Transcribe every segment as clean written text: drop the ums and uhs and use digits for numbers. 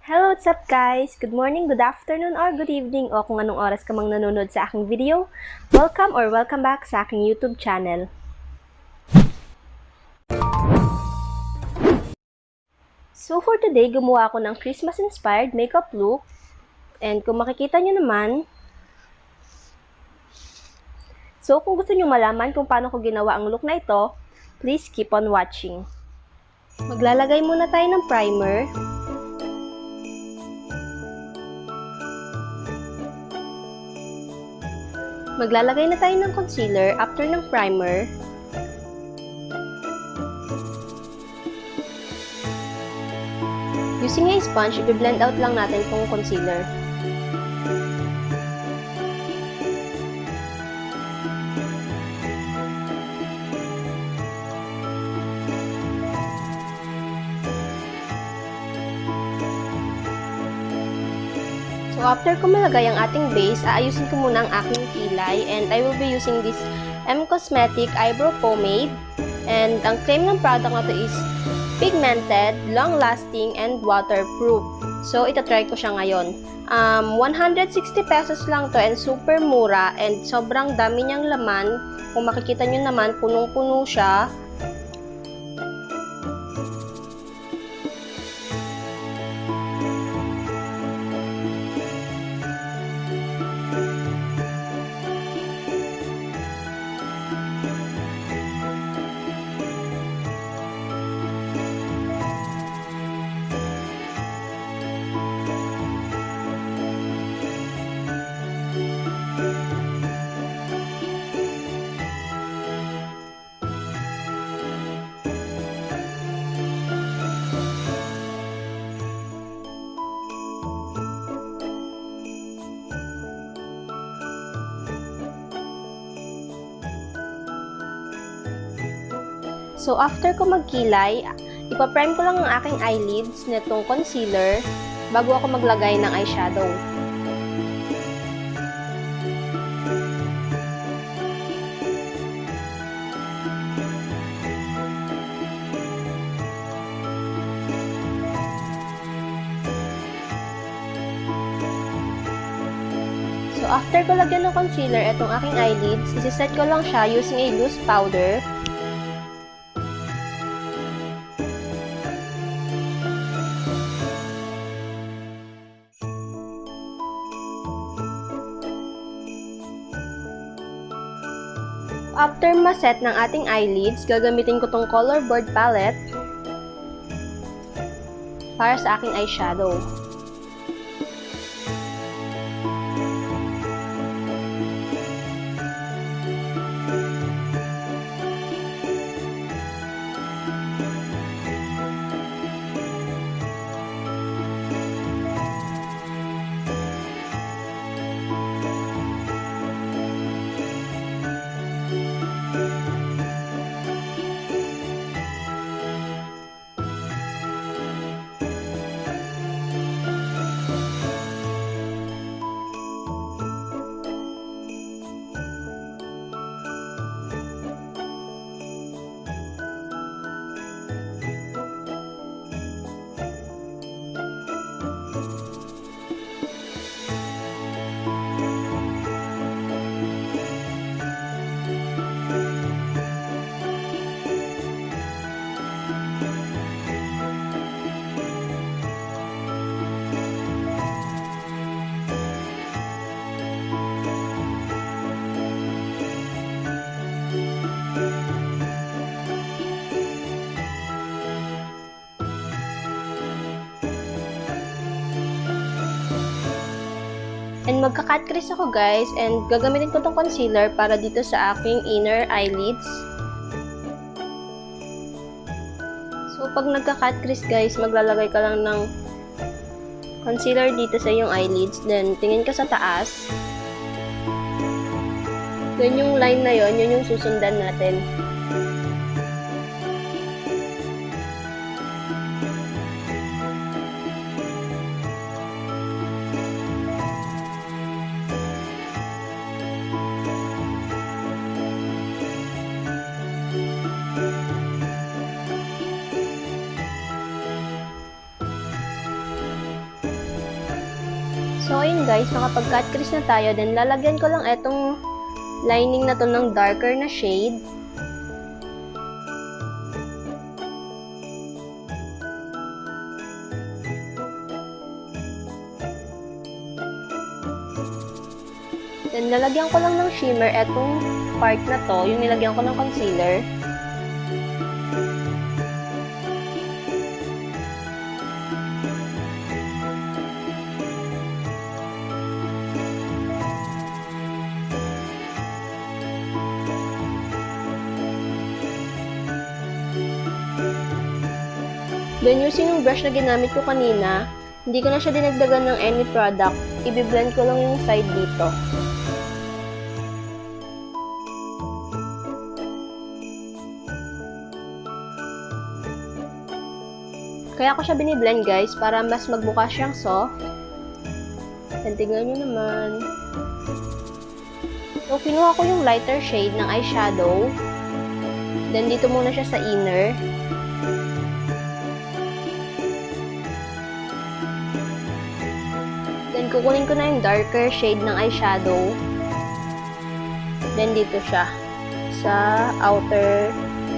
Hello, what's up guys? Good morning, good afternoon, or good evening o kung anong oras ka mang nanonood sa aking video. Welcome back sa aking YouTube channel. So for today, gumawa ako ng Christmas-inspired makeup look. And kung makikita nyo naman, so kung gusto nyo malaman kung paano ko ginawa ang look na ito, please keep on watching. Maglalagay muna tayo ng primer. Maglalagay na tayo ng concealer after ng primer. Using a sponge, i-blend out lang natin itong concealer. So after ko malagay ang ating base, aayusin ko muna ang aking kilay and I will be using this Cosmetic Eyebrow Pomade. And ang claim ng product na to is pigmented, long-lasting, and waterproof. So itatry ko siya ngayon. 160 pesos lang to and super mura and sobrang dami niyang laman. Kung makikita nyo naman, punong-puno siya. So, after ko magkilay, ipaprime ko lang ang aking eyelids nitong concealer bago ako maglagay ng eyeshadow. So, after ko lagyan ng concealer itong aking eyelids, isi-set ko lang siya using a loose powder. After ma-set ng ating eyelids, gagamitin ko tong color board palette para sa aking eyeshadow. And magka-cut crease ako guys and gagamitin ko tong concealer para dito sa aking inner eyelids. So pag nagka-cut crease guys, maglalagay ka lang ng concealer dito sa iyong eyelids, then tingin ka sa taas. Then yung line na yon, yun yung susundan natin. ayun guys, nakapag-cut crease na tayo. Then, lalagyan ko lang etong lining na to ng darker na shade. Then, lalagyan ko lang ng shimmer etong part na to, yung nilagyan ko ng concealer. Then, using yung brush na ginamit ko kanina, hindi ko na siya dinagdagan ng any product. I-blend ko lang yung side dito. Kaya ko siya biniblend guys, para mas magmukha siyang soft. And tingnan nyo naman. So, kinuha ko yung lighter shade ng eyeshadow. Then, dito muna siya sa inner. Then, kukunin ko na yung darker shade ng eyeshadow. Then, dito siya. Sa outer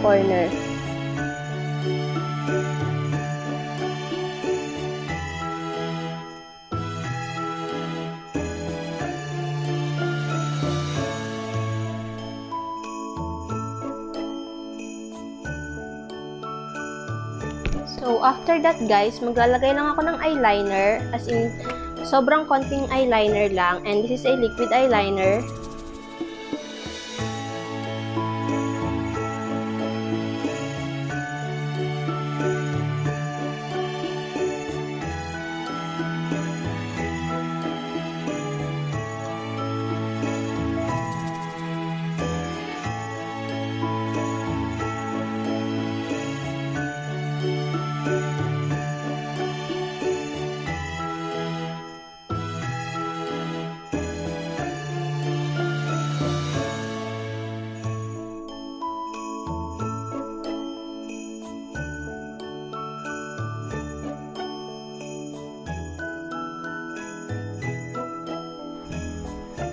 corner. So, after that guys, maglalagay lang ako ng eyeliner. As in, sobrang konting eyeliner lang. And this is a liquid eyeliner.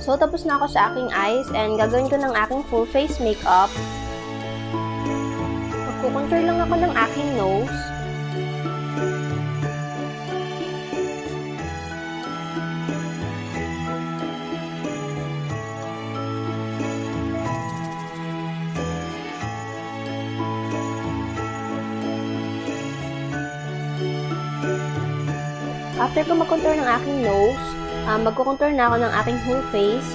So, tapos na ako sa aking eyes and gagawin ko ng aking full face makeup. Magkukontour lang ako ng aking nose. After ko mag-contour ng aking nose, magko-contour na ako ng aking whole face.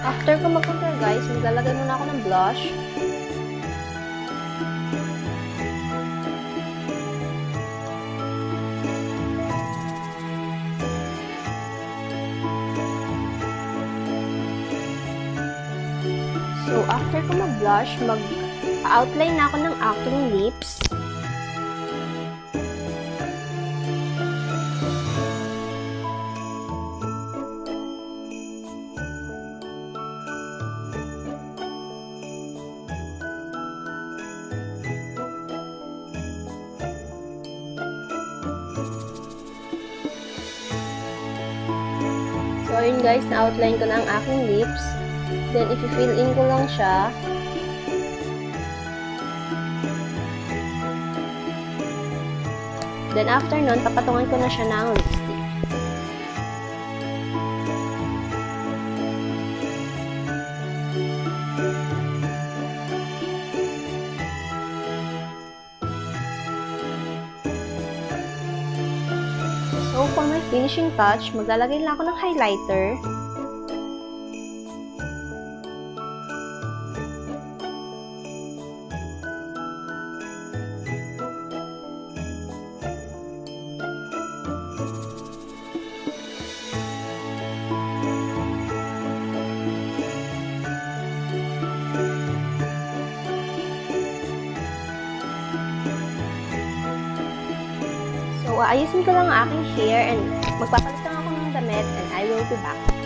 After ko mag-contour guys, maglalagay muna ako ng blush. So, after ko mag-blush, mag-outline na ako ng aking lips. So, ayun guys, na-outline ko na ang aking lips. Then, i-fill in ko lang siya. Then, after nun, papatungan ko na siya ng lipstick. So, for my finishing touch, maglalagay lang ako ng highlighter. So, aayusin ko lang ang aking hair and magpapalit lang ako ng damit and I will be back.